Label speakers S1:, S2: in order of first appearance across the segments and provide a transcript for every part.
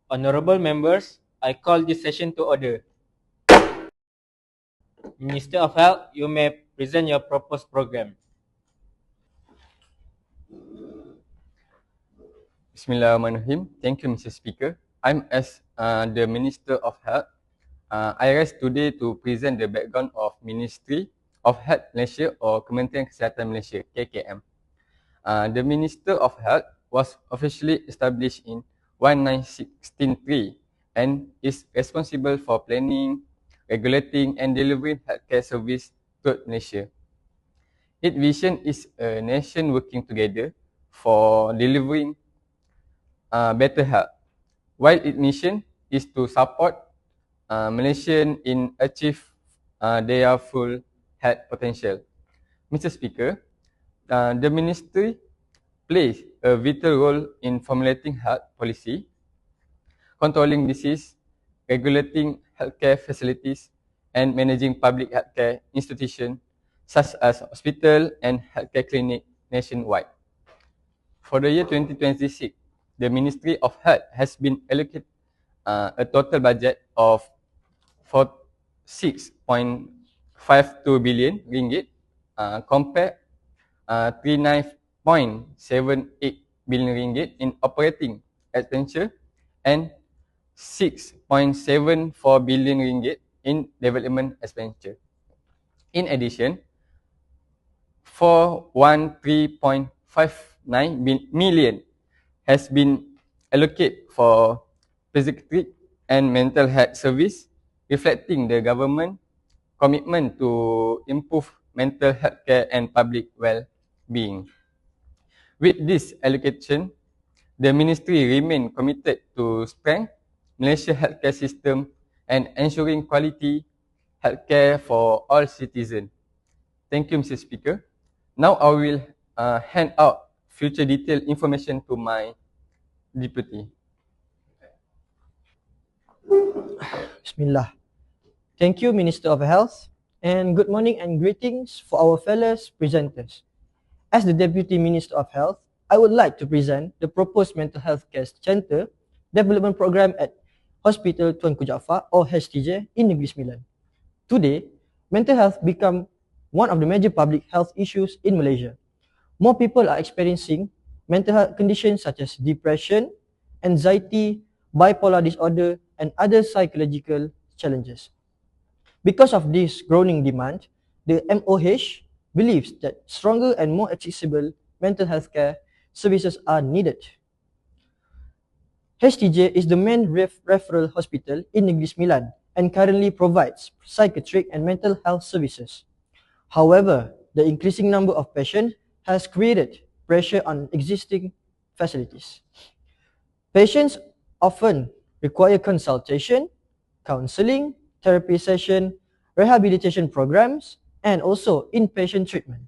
S1: Honorable members, I call this session to order. Minister of Health, you may present your proposed program.
S2: Bismillahirrahmanirrahim. Thank you, Mr. Speaker. I'm as the Minister of Health. I rise today to present the background of Ministry of Health Malaysia or Kementerian Kesihatan Malaysia, KKM. The Minister of Health was officially established in 1963 and is responsible for planning, regulating and delivering healthcare service to Malaysia. Its vision is a nation working together for delivering better health, while its mission is to support Malaysians in achieve their full health potential. Mr. Speaker, the ministry plays a vital role in formulating health policy, controlling disease, regulating healthcare facilities, and managing public healthcare institutions such as hospital and healthcare clinic nationwide. For the year 2026, the Ministry of Health has been allocated a total budget of 6.52 billion ringgit compared 39.78 billion ringgit in operating expenditure and 6.74 billion ringgit in development expenditure. In addition, 413.59 million has been allocated for psychiatric and mental health service, reflecting the government commitment to improve mental health care and public well-being. With this allocation, the ministry remain committed to strengthen Malaysia's healthcare system and ensuring quality healthcare for all citizens. Thank you, Mr. Speaker. Now I will hand out future detailed information to my deputy.
S3: Bismillah. Thank you, Minister of Health, and good morning and greetings for our fellow presenters. As the Deputy Minister of Health, I would like to present the proposed Mental Health Care Center Development Program at Hospital Tuanku Jaafar or HTJ in Negeri Sembilan. Today, mental health become one of the major public health issues in Malaysia. More people are experiencing mental health conditions such as depression, anxiety, bipolar disorder, and other psychological challenges. Because of this growing demand, the MOH believes that stronger and more accessible mental health care services are needed. HTJ is the main referral hospital in Negeri Sembilan and currently provides psychiatric and mental health services. However, the increasing number of patients has created pressure on existing facilities. Patients often require consultation, counseling, therapy session, rehabilitation programs, and also inpatient treatment.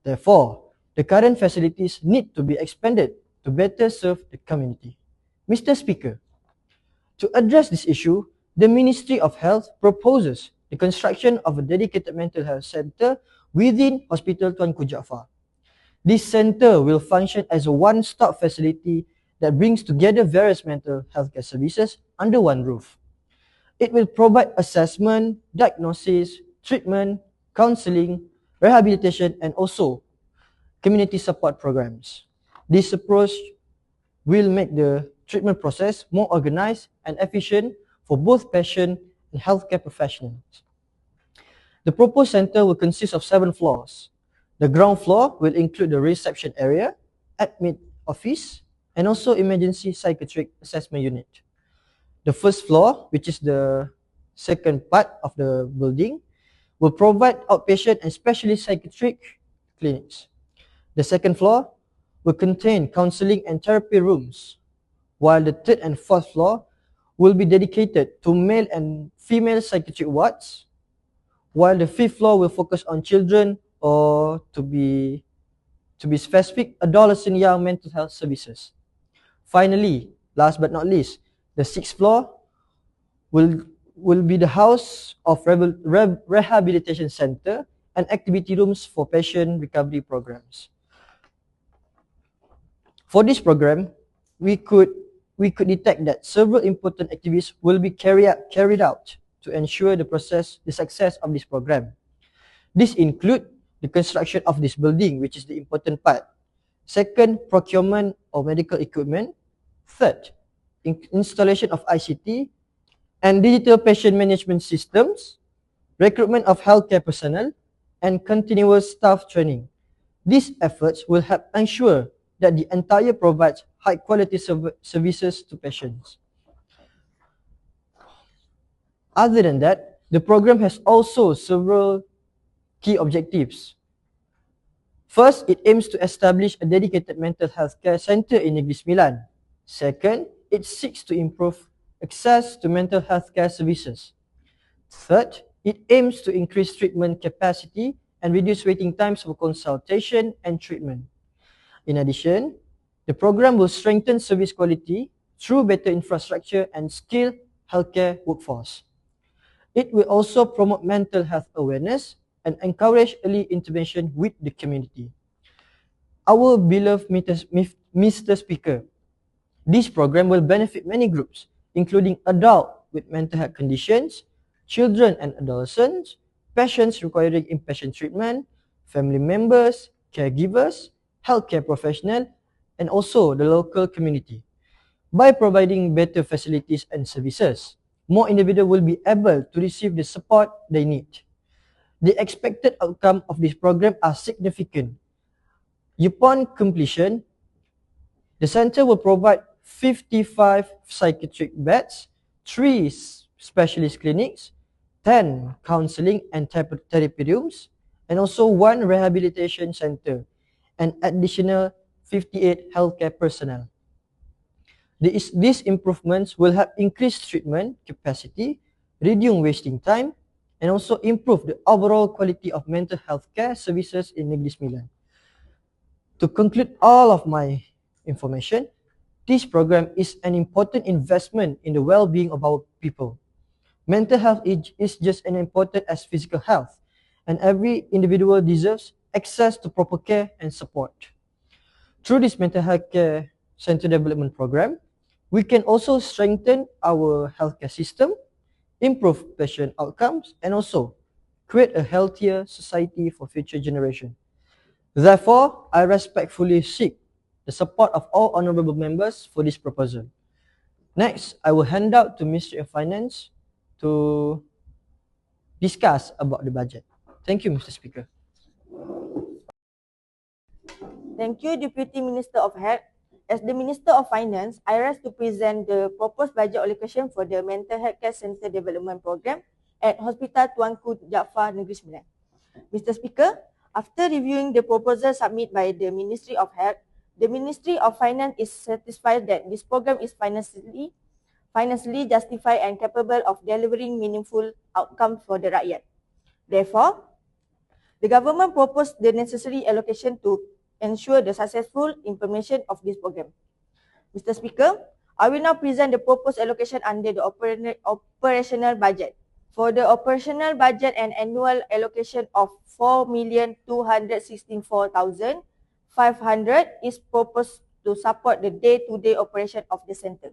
S3: Therefore, the current facilities need to be expanded to better serve the community. Mr. Speaker, to address this issue, the Ministry of Health proposes the construction of a dedicated mental health center within Hospital Tuanku Jaafar. This center will function as a one-stop facility that brings together various mental health care services under one roof. It will provide assessment, diagnosis, treatment, counseling, rehabilitation, and also community support programs. This approach will make the treatment process more organized and efficient for both patient and healthcare professionals. The proposed center will consist of 7 floors. The ground floor will include the reception area, admin office, and also emergency psychiatric assessment unit. The first floor, which is the second part of the building, will provide outpatient and specialist psychiatric clinics. The second floor will contain counseling and therapy rooms, while the third and fourth floor will be dedicated to male and female psychiatric wards, while the fifth floor will focus on children or to be specific, adolescent young mental health services. Finally, last but not least, the sixth floor will be the house of rehabilitation center and activity rooms for patient recovery programs. For this program, we could we could detect that several important activities will be carried out to ensure the success of this program. This include the construction of this building, which is the important part. Second, procurement of medical equipment. Third, installation of ICT and digital patient management systems, recruitment of healthcare personnel, and continuous staff training. These efforts will help ensure that the entire provides high quality services to patients. Other than that, the program has also several key objectives. First, it aims to establish a dedicated mental health care center in Negeri Sembilan. Second, it seeks to improve access to mental health care services. Third, it aims to increase treatment capacity and reduce waiting times for consultation and treatment. In addition, the program will strengthen service quality through better infrastructure and skilled healthcare workforce. It will also promote mental health awareness and encourage early intervention with the community. Our beloved Mr. Speaker, this program will benefit many groups, including adults with mental health conditions, children and adolescents, patients requiring inpatient treatment, family members, caregivers, healthcare professionals, and also the local community. By providing better facilities and services, more individuals will be able to receive the support they need. The expected outcome of this program are significant. Upon completion, the center will provide 55 psychiatric beds, 3 specialist clinics, 10 counseling and therapy rooms, and also 1 rehabilitation center, and additional 58 healthcare personnel. These improvements will help increase treatment capacity, reduce wasting time, and also improve the overall quality of mental health care services in Negeri Sembilan. To conclude all of my information, this program is an important investment in the well-being of our people. Mental health is just as important as physical health, and every individual deserves access to proper care and support. Through this mental health care center development program, we can also strengthen our healthcare system, improve patient outcomes, and also create a healthier society for future generations. Therefore, I respectfully seek the support of all honorable members for this proposal. Next, I will hand out to Ministry of Finance to discuss about the budget. Thank you, Mr. Speaker.
S4: Thank you, Deputy Minister of Health. As the Minister of Finance, I rise to present the proposed budget allocation for the Mental Health Care Center Development Program at Hospital Tuanku Jaafar Negeri Sembilan. Mr. Speaker, after reviewing the proposal submitted by the Ministry of Health, the Ministry of Finance is satisfied that this program is financially justified and capable of delivering meaningful outcomes for the rakyat. Therefore, the government proposed the necessary allocation to ensure the successful implementation of this program. Mr. Speaker, I will now present the proposed allocation under the operational budget. For the operational budget, an annual allocation of 4,264,500 is proposed to support the day-to-day operation of the center.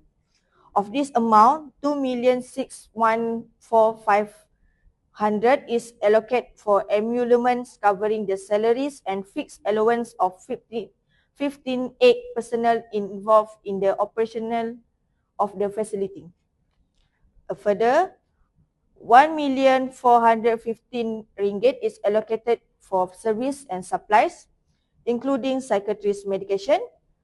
S4: Of this amount, 2,614,500 is allocated for emoluments covering the salaries and fixed allowance of 15 personnel involved in the operational of the facility. A further 1,415,000 ringgit is allocated for service and supplies, including psychiatrist medication,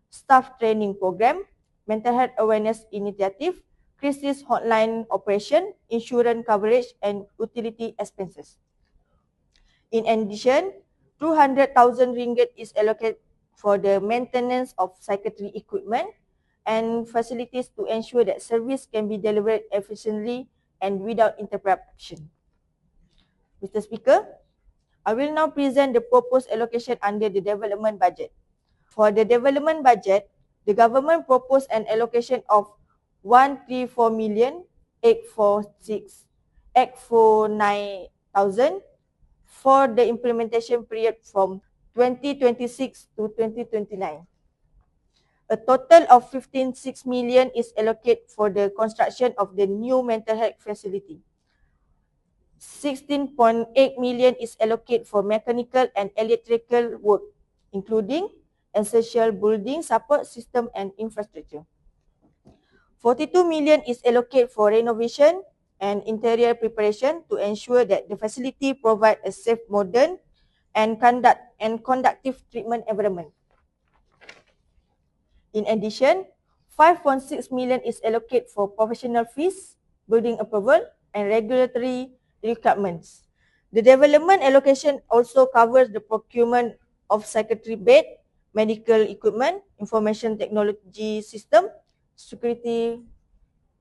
S4: staff training program, mental health awareness initiative, crisis hotline operation, insurance coverage, and utility expenses. In addition, 200,000 ringgit is allocated for the maintenance of psychiatry equipment and facilities to ensure that service can be delivered efficiently and without interruption. Mr. Speaker, I will now present the proposed allocation under the development budget. For the development budget, the government proposed an allocation of 134,849,000 for the implementation period from 2026 to 2029. A total of 15.6 million is allocated for the construction of the new mental health facility. 16.8 million is allocated for mechanical and electrical work, including essential building support system and infrastructure. 42 million is allocated for renovation and interior preparation to ensure that the facility provide a safe, modern, and conductive treatment environment. In addition, 5.6 million is allocated for professional fees, building approval, and regulatory requirements. The development allocation also covers the procurement of psychiatric bed, medical equipment, information technology system, security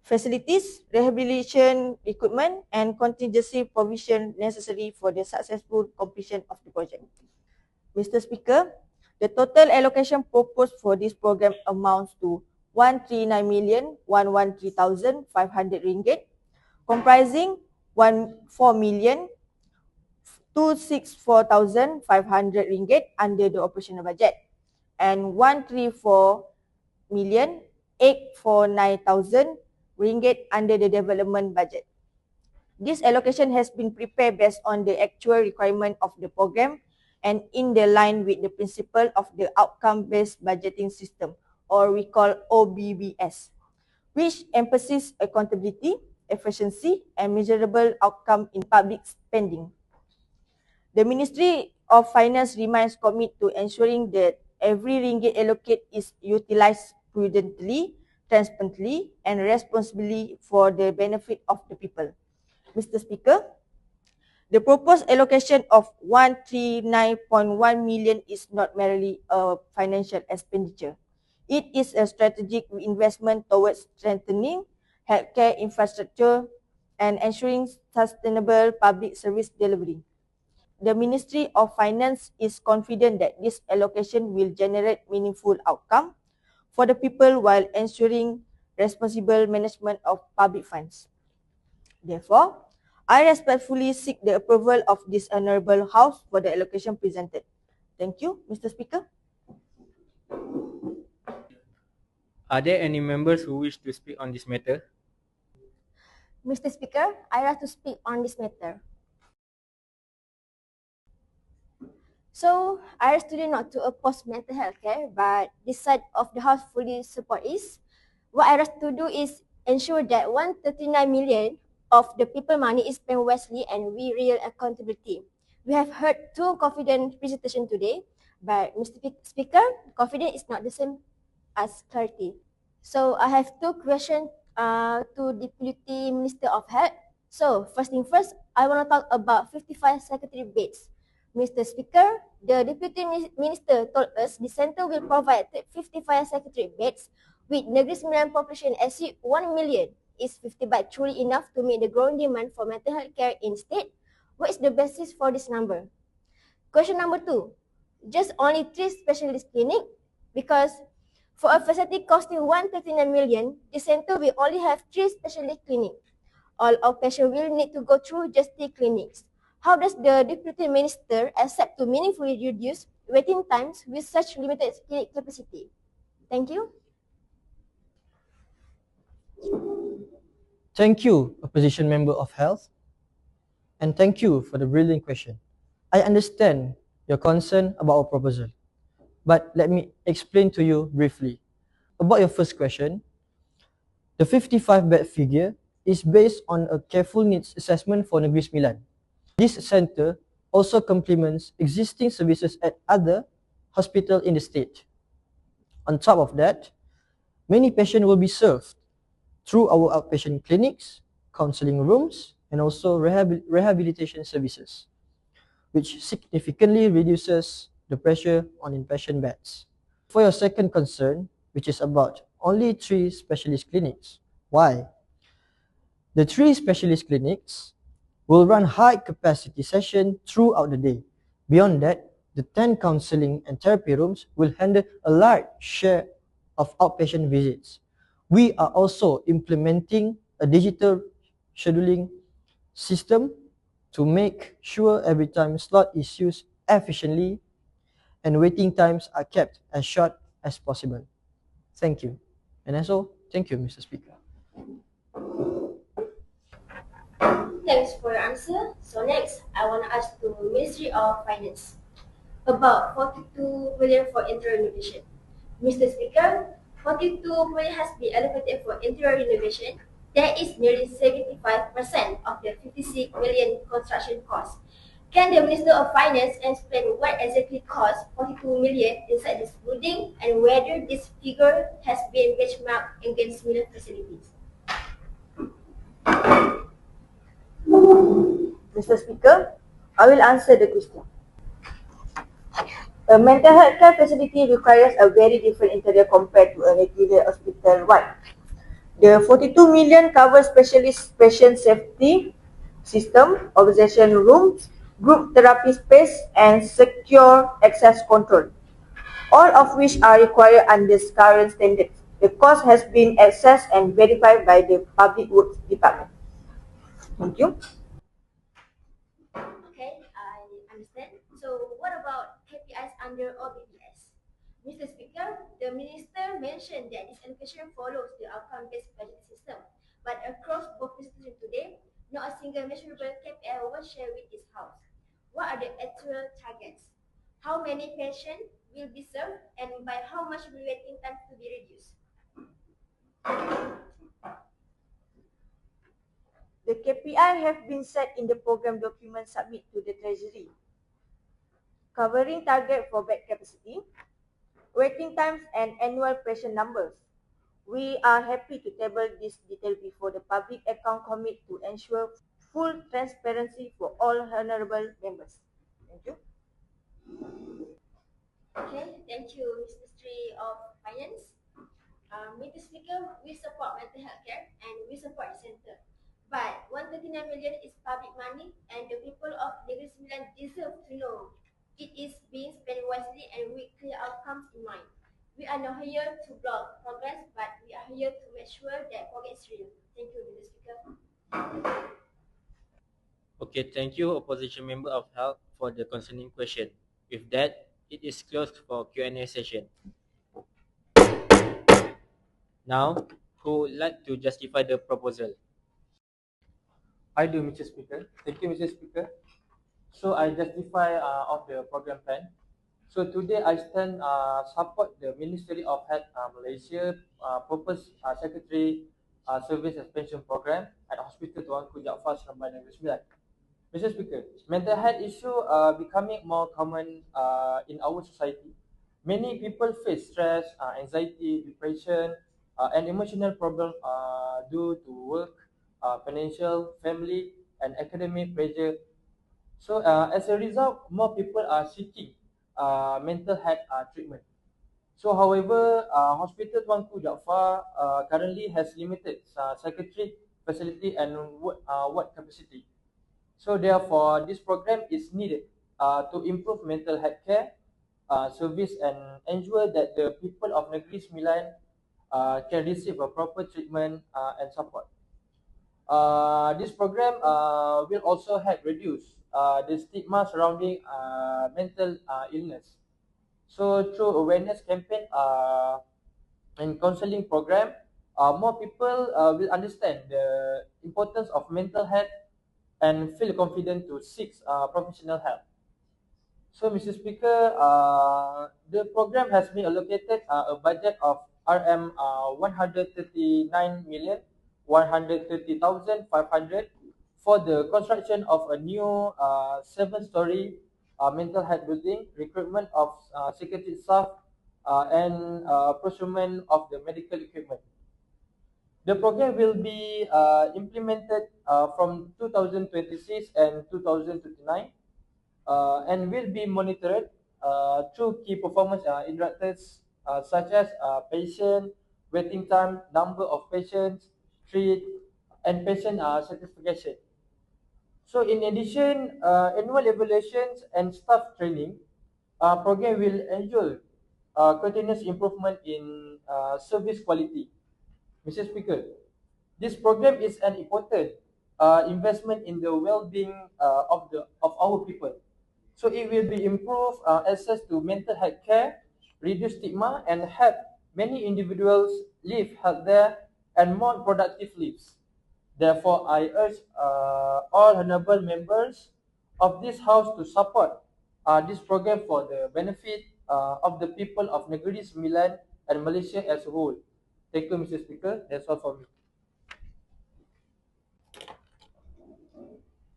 S4: facilities, rehabilitation equipment, and contingency provision necessary for the successful completion of the project. Mr. Speaker, the total allocation proposed for this program amounts to 139,113,500 ringgit, comprising 14,264,500 ringgit under the operational budget and 134,849,000 ringgit under the development budget. This allocation has been prepared based on the actual requirement of the program and in the line with the principle of the outcome-based budgeting system, or we call OBBS, which emphasizes accountability, efficiency, and measurable outcome in public spending. The Ministry of Finance remains committed to ensuring that every ringgit allocated is utilized prudently, transparently, and responsibly for the benefit of the people. Mr. Speaker, the proposed allocation of 139.1 million is not merely a financial expenditure. It is a strategic investment towards strengthening healthcare infrastructure and ensuring sustainable public service delivery. The Ministry of Finance is confident that this allocation will generate meaningful outcome for the people while ensuring responsible management of public funds. Therefore, I respectfully seek the approval of this Honourable House for the allocation presented. Thank you, Mr. Speaker.
S1: Are there any members who wish to speak on this matter?
S5: Mr. Speaker, I like to speak on this matter. So, I study not to oppose mental health care, but this side of the house fully support is. What I like to do is ensure that 139 million of the people money is spent wisely and we real accountability. We have heard two confident presentation today, but Mr. Speaker, confidence is not the same as clarity. So I have two questions to Deputy Minister of Health. So first thing first, I want to talk about 55 secretary beds. Mr. Speaker, the Deputy Minister told us the center will provide 55 secretary beds with Negeri Sembilan population exceed 1 million. Is 50 beds truly enough to meet the growing demand for mental health care in state? What is the basis for this number? Question number 2, just only 3 specialist clinic? Because for a facility costing 139 million, the center will only have 3 specialist clinics. All outpatient will need to go through just 3 clinics. How does the Deputy Minister accept to meaningfully reduce waiting times with such limited clinic capacity? Thank you.
S3: Thank you, Opposition Member of Health, and thank you for the brilliant question. I understand your concern about our proposal, but let me explain to you briefly. About your first question, the 55-bed figure is based on a careful needs assessment for Negeri Sembilan. This center also complements existing services at other hospitals in the state. On top of that, many patients will be served through our outpatient clinics, counseling rooms, and also rehabilitation services, which significantly reduces the pressure on inpatient beds. For your second concern, which is about only 3 specialist clinics, why? The 3 specialist clinics will run high capacity sessions throughout the day. Beyond that, the 10 counseling and therapy rooms will handle a large share of outpatient visits. We are also implementing a digital scheduling system to make sure every time slot is used efficiently and waiting times are kept as short as possible. Thank you. And also, thank you, Mr. Speaker.
S5: Thanks for your answer. So next, I want to ask the Ministry of Finance about 42 million for interior renovation. Mr. Speaker, 42 million has been allocated for interior renovation. That is nearly 75% of the 56 million construction cost. Can the Minister of Finance explain what exactly cost 42 million inside this building and whether this figure has been benchmarked against similar facilities?
S4: Mr. Speaker, I will answer the question. A mental health care facility requires a very different interior compared to a regular hospital. Why? The 42 million covers specialist patient safety system, observation rooms, group therapy space, and secure access control, all of which are required under current standards. The cost has been assessed and verified by the Public Works Department. Thank you.
S5: Okay, I understand. So what about KPIs under OBBS? Mr. Speaker, the Minister mentioned that this allocation follows the outcome-based budget system, but across both institutions today, not a single measurable KPI was shared with this House. What are the actual targets? How many patients will be served, and by how much will waiting time to be reduced?
S4: The KPI have been set in the program document submitted to the Treasury, covering target for bed capacity, waiting times, and annual patient numbers. We are happy to table this detail before the Public Account Committee to ensure full transparency for all honorable members. Thank you.
S5: Okay, thank you, Ministry of Finance. Mr. Speaker, we support mental health care and we support the center. But 139 million is public money and the people of Negeri Sembilan deserve to know it is being spent wisely and with clear outcomes in mind. We are not here to block progress, but we are here to make sure that progress is real. Thank you, Mr. Speaker.
S1: Okay, thank you, Opposition Member of Health, for the concerning question. With that, it is closed for Q&A session. Now, who would like to justify the proposal?
S6: I do, Mr. Speaker. Thank you, Mr. Speaker. So I justify of the program plan. So today I stand support the Ministry of Health Malaysia proposed secretary service expansion program at Hospital Tuanku Jaafar Seremban Negeri Sembilan. Mr. Speaker, mental health issue are becoming more common in our society. Many people face stress, anxiety, depression, and emotional problems due to work, financial, family, and academic pressure. So as a result, more people are seeking mental health treatment. So however, Hospital Tuanku Jaafar currently has limited psychiatric facility and ward capacity. So therefore, this program is needed to improve mental health care service and ensure that the people of Negeri Sembilan can receive a proper treatment and support. This program will also help reduce the stigma surrounding mental illness. So through awareness campaign and counseling program, more people will understand the importance of mental health and feel confident to seek professional help. So, Mr. Speaker, the program has been allocated a budget of RM 139,130,500 for the construction of a new 7-story mental health building, recruitment of security staff, and procurement of the medical equipment. The program will be implemented from 2026 and 2029 and will be monitored through key performance indicators such as patient, waiting time, number of patients, treat, and patient satisfaction. So in addition, annual evaluations and staff training program will ensure continuous improvement in service quality. Mr. Speaker, this program is an important investment in the well-being of our people. So it will be improve access to mental health care, reduce stigma, and help many individuals live healthier and more productive lives. Therefore, I urge all honorable members of this House to support this program for the benefit of the people of Negeri Sembilan and Malaysia as a whole. Thank you, Mr. Speaker. That's all for me.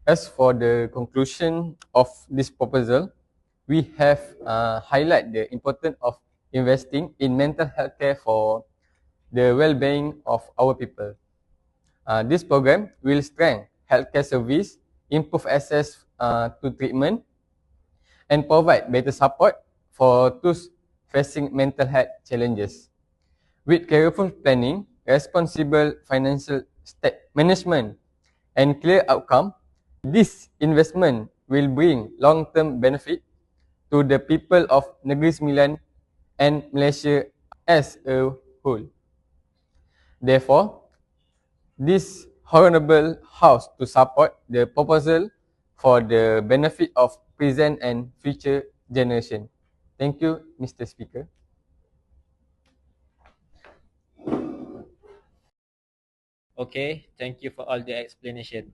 S2: As for the conclusion of this proposal, we have highlight the importance of investing in mental health care for the well-being of our people. This program will strengthen healthcare service, improve access to treatment, and provide better support for those facing mental health challenges. With careful planning, responsible financial management, and clear outcome, this investment will bring long-term benefit to the people of Negeri Sembilan and Malaysia as a whole. Therefore, this honourable House to support the proposal for the benefit of present and future generation. Thank you, Mr. Speaker.
S1: Okay, thank you for all the explanation.